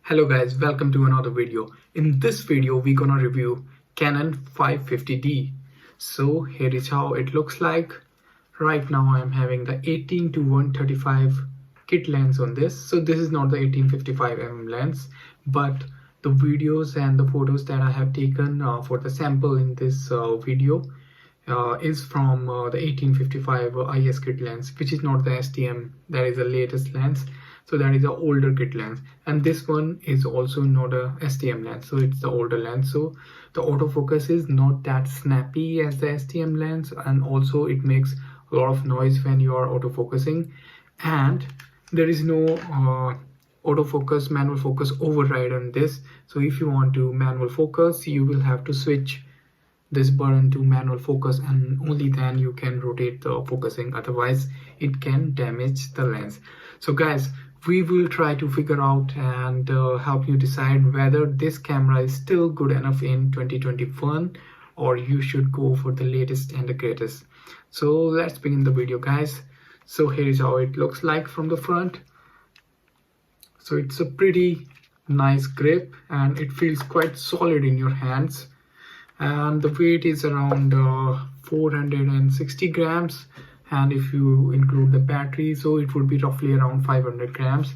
Hello guys, welcome to another video. In this video we're gonna review Canon 550d. So here is how it looks like. Right now I'm having the 18 to 135 kit lens on this. So this is not the 1855mm lens, but the videos and the photos that I have taken for the sample in this video is from the 1855 IS kit lens, which is not the STM, that is the latest lens. So that is the older kit lens, and this one is also not a STM lens, so it's the older lens. So the autofocus is not that snappy as the STM lens, and also it makes a lot of noise when you are autofocusing, and there is no autofocus manual focus override on this. So if you want to manual focus, you will have to switch this button to manual focus, and only then you can rotate the focusing, otherwise it can damage the lens. So guys, we will try to figure out and help you decide whether this camera is still good enough in 2021 or you should go for the latest and the greatest. So let's begin the video guys. So here is how it looks like from the front. So it's a pretty nice grip and it feels quite solid in your hands, and the weight is around 460 grams, and if you include the battery, so it would be roughly around 500 grams.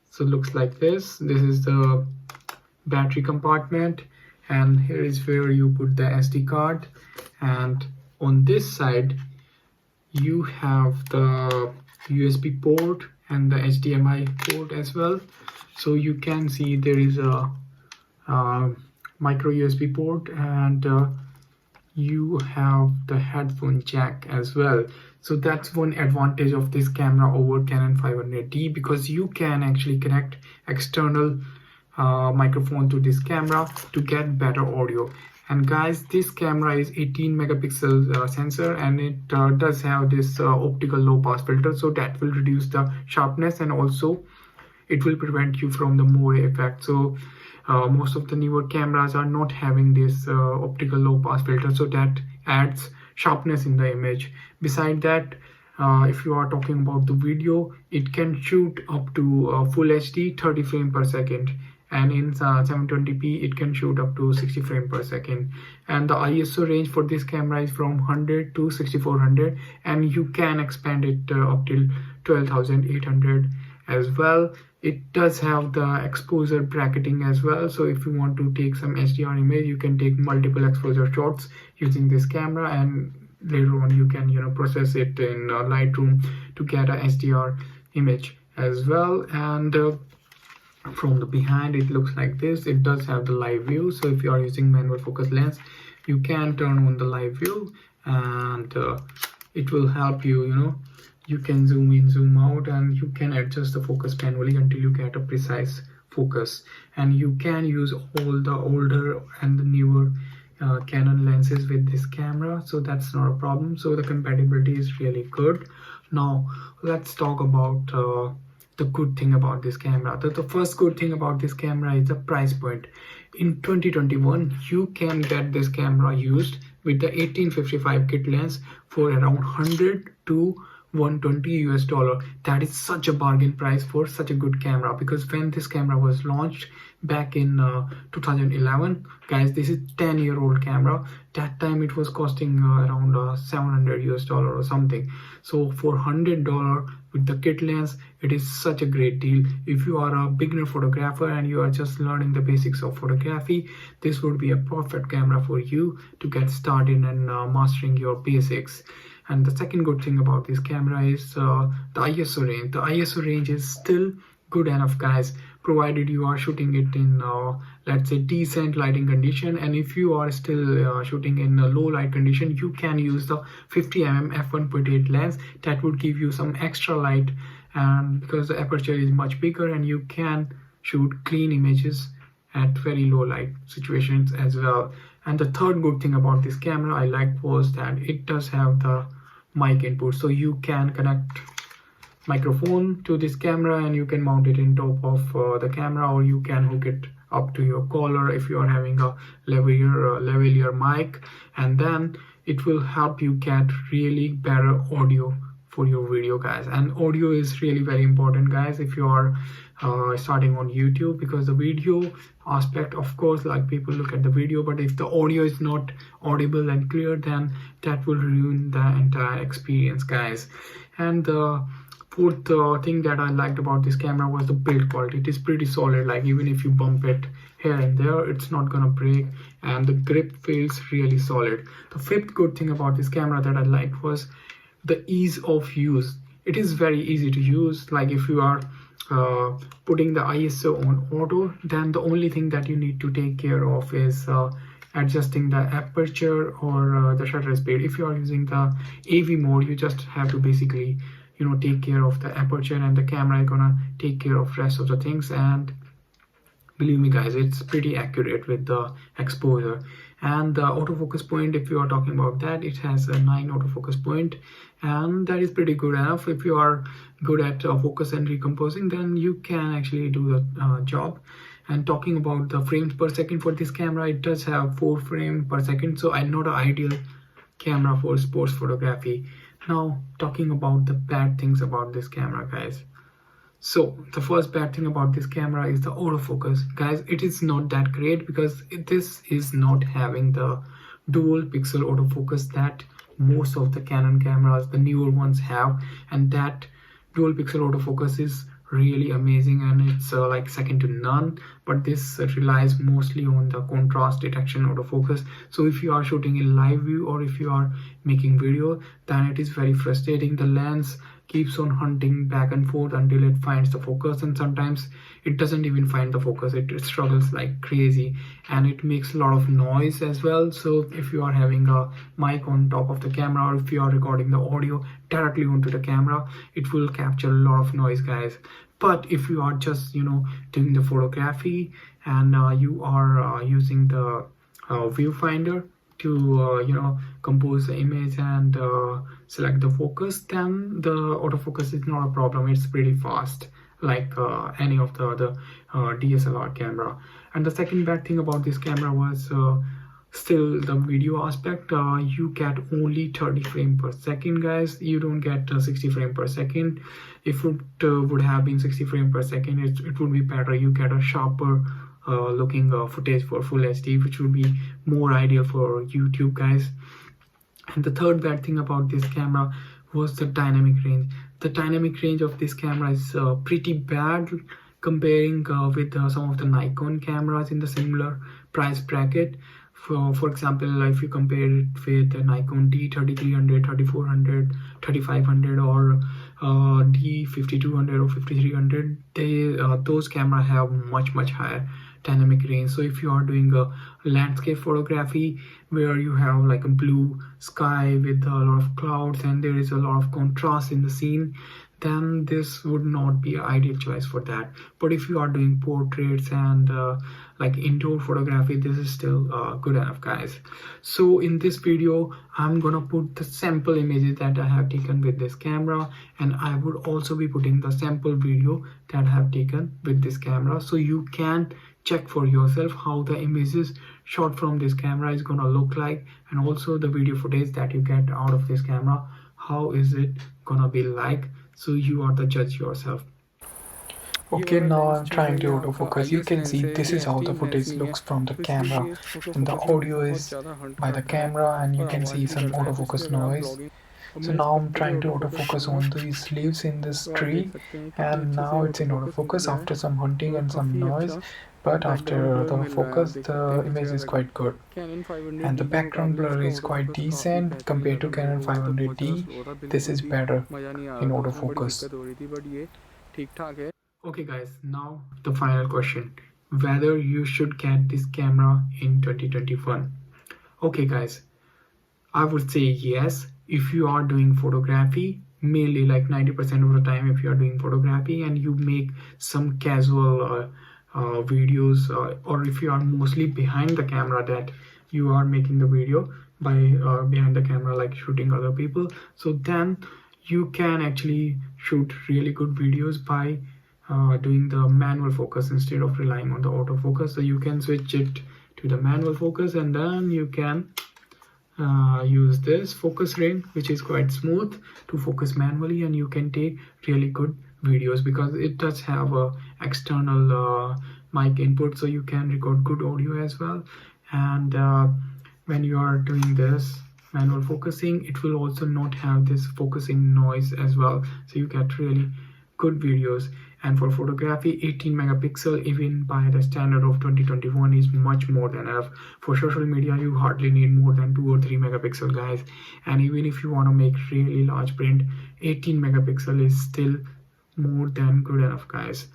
So it looks like this is the battery compartment, and here is where you put the SD card, and on this side you have the USB port and the HDMI port as well. So you can see there is a micro USB port, and you have the headphone jack as well. So that's one advantage of this camera over Canon 500D, because you can actually connect external microphone to this camera to get better audio. And guys, this camera is 18 megapixel sensor, and it does have this optical low pass filter, so that will reduce the sharpness, and also it will prevent you from the moire effect. So most of the newer cameras are not having this optical low pass filter, so that adds sharpness in the image. Beside that, if you are talking about the video, it can shoot up to full HD 30 frame per second, and in 720p it can shoot up to 60 frame per second. And the ISO range for this camera is from 100 to 6400, and you can expand it up till 12800 as well. It does have the exposure bracketing as well, so if you want to take some HDR image, you can take multiple exposure shots using this camera, and later on you can process it in Lightroom to get a HDR image as well. And from the behind it looks like this. It does have the live view, so if you are using manual focus lens, you can turn on the live view, and it will help you. You can zoom in, zoom out, and you can adjust the focus manually until you get a precise focus. And you can use all the older and the newer Canon lenses with this camera, so that's not a problem. So the compatibility is really good. Now let's talk about the good thing about this camera. The first good thing about this camera is the price point. In 2021 you can get this camera used with the 1855 kit lens for around 100 to 120 US dollar. That is such a bargain price for such a good camera, because when this camera was launched back in 2011, guys, this is 10-year-old camera. That time it was costing around 700 US dollar or something. So for $100 with the kit lens, it is such a great deal. If you are a beginner photographer and you are just learning the basics of photography, this would be a perfect camera for you to get started and mastering your basics. And the second good thing about this camera is the ISO range. The ISO range is still good enough, guys, provided you are shooting it in let's say decent lighting condition. And if you are still shooting in a low light condition, you can use the 50mm f1.8 lens. That would give you some extra light, and because the aperture is much bigger, and you can shoot clean images at very low light situations as well. And the third good thing about this camera I liked was that it does have the mic input, so you can connect microphone to this camera and you can mount it in top of the camera, or you can hook it up to your collar if you are having a lavalier mic, and then it will help you get really better audio for your video, guys. And audio is really very important, guys, if you are starting on YouTube, because the video aspect, of course, like people look at the video, but if the audio is not audible and clear, then that will ruin the entire experience, guys. And the fourth thing that I liked about this camera was the build quality. It is pretty solid, like even if you bump it here and there, it's not gonna break, and the grip feels really solid. The fifth good thing about this camera that I liked was the ease of use. It is very easy to use. Like if you are putting the ISO on auto, then the only thing that you need to take care of is adjusting the aperture or the shutter speed. If you are using the AV mode, you just have to basically, you know, take care of the aperture, and the camera is gonna take care of rest of the things. And believe me, guys, it's pretty accurate with the exposure. And the autofocus point, if you are talking about that, it has a 9 autofocus point, and that is pretty good enough. If you are good at focus and recomposing, then you can actually do the job. And talking about the frames per second for this camera, it does have 4 frames per second, so I know the ideal camera for sports photography. Now talking about the bad things about this camera, guys. So the first bad thing about this camera is the autofocus, guys. It is not that great because this is not having the dual pixel autofocus that most of the Canon cameras, the newer ones, have. And that dual pixel autofocus is really amazing, and it's like second to none. But this relies mostly on the contrast detection autofocus. So if you are shooting in live view or if you are making video, then it is very frustrating. The lens keeps on hunting back and forth until it finds the focus, and sometimes it doesn't even find the focus. It struggles like crazy, and it makes a lot of noise as well. So if you are having a mic on top of the camera, or if you are recording the audio directly onto the camera, it will capture a lot of noise, guys. But if you are just, you know, doing the photography and you are using the viewfinder to you know, compose the image and select the focus, then the autofocus is not a problem. It's pretty fast, like any of the other DSLR camera. And the second bad thing about this camera was still the video aspect. You get only 30 frames per second, guys. You don't get 60 frames per second. If it would have been 60 frames per second, it would be better. You get a sharper looking footage for full HD, which would be more ideal for YouTube, guys. And the third bad thing about this camera was the dynamic range. The dynamic range of this camera is pretty bad comparing with some of the Nikon cameras in the similar price bracket. For example, if you compare it with the Nikon D3300, 3400, 3500, or D5200 or 5300, those cameras have much higher dynamic range. So if you are doing a landscape photography where you have like a blue sky with a lot of clouds and there is a lot of contrast in the scene, then this would not be an ideal choice for that. But if you are doing portraits and like indoor photography, this is still good enough, guys. So in this video, I'm gonna put the sample images that I have taken with this camera, and I would also be putting the sample video that I have taken with this camera, so you can check for yourself how the images shot from this camera is gonna look like, and also the video footage that you get out of this camera, how is it gonna be like. So you are the judge yourself. Okay, now I'm trying to autofocus. You can see this is how the footage looks from the camera, and the audio is by the camera, and you can see some autofocus noise. So now I'm trying to autofocus on these leaves in this tree, and now it's in autofocus after some hunting and some noise. But after the focus, the image is quite good, and the background blur is quite decent compared to Canon 550d. This is better in autofocus. Okay guys, now the final question, whether you should get this camera in 2021. Okay guys, I would say yes if you are doing photography, mainly like 90% of the time. If you are doing photography and you make some casual videos, or if you are mostly behind the camera, that you are making the video by behind the camera, like shooting other people, so then you can actually shoot really good videos by doing the manual focus instead of relying on the autofocus. So you can switch it to the manual focus, and then you can use this focus ring, which is quite smooth to focus manually, and you can take really good videos because it does have a external mic input, so you can record good audio as well. And when you are doing this manual focusing, it will also not have this focusing noise as well, so you get really good videos. And for photography, 18 megapixel even by the standard of 2021 is much more than enough. For social media, you hardly need more than 2 or 3 megapixel, guys. And even if you want to make really large print, 18 megapixel is still more than good enough, guys.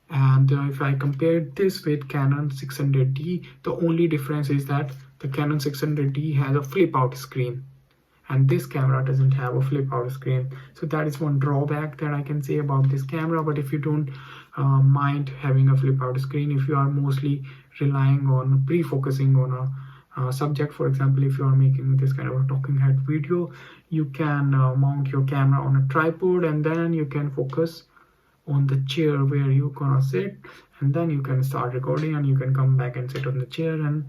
And if I compare this with Canon 600D, the only difference is that the Canon 600D has a flip out screen and this camera doesn't have a flip out screen. So that is one drawback that I can say about this camera. But if you don't mind having a flip out screen, if you are mostly relying on pre-focusing on a subject, for example, if you are making this kind of a talking head video, you can mount your camera on a tripod and then you can focus on the chair where you're gonna sit, and then you can start recording and you can come back and sit on the chair and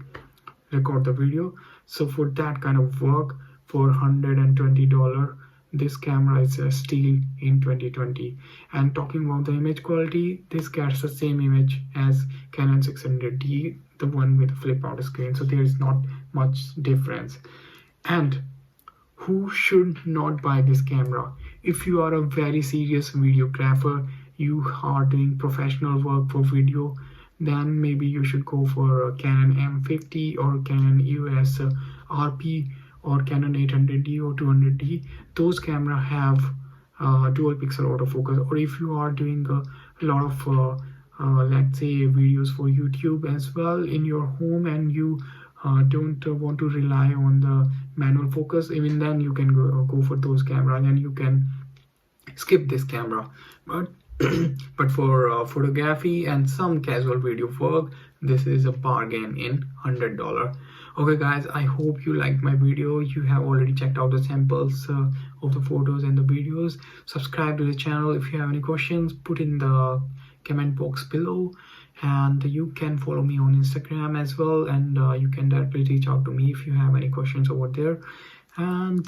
record the video. So for that kind of work, for $120, this camera is a steal in 2020. And talking about the image quality, this gets the same image as Canon 600D, the one with the flip out screen, so there is not much difference. And who should not buy this camera? If you are a very serious videographer, you are doing professional work for video, then maybe you should go for a Canon M50 or Canon EOS RP or Canon 800D or 200D. Those cameras have dual pixel autofocus. Or if you are doing a lot of let's say videos for YouTube as well in your home, and you don't want to rely on the manual focus, even then you can go for those cameras and you can skip this camera. But but for photography and some casual video work, this is a bargain in $100. Okay guys, I hope you liked my video. You have already checked out the samples of the photos and the videos. Subscribe to the channel. If you have any questions, put in the comment box below, and you can follow me on Instagram as well, and you can directly reach out to me if you have any questions over there. And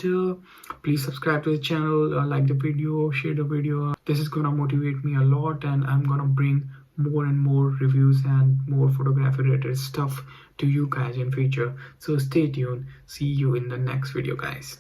please subscribe to the channel, like the video, share the video. This is gonna motivate me a lot, and I'm gonna bring more and more reviews and more photography related stuff to you guys in future. So stay tuned. See you in the next video, guys.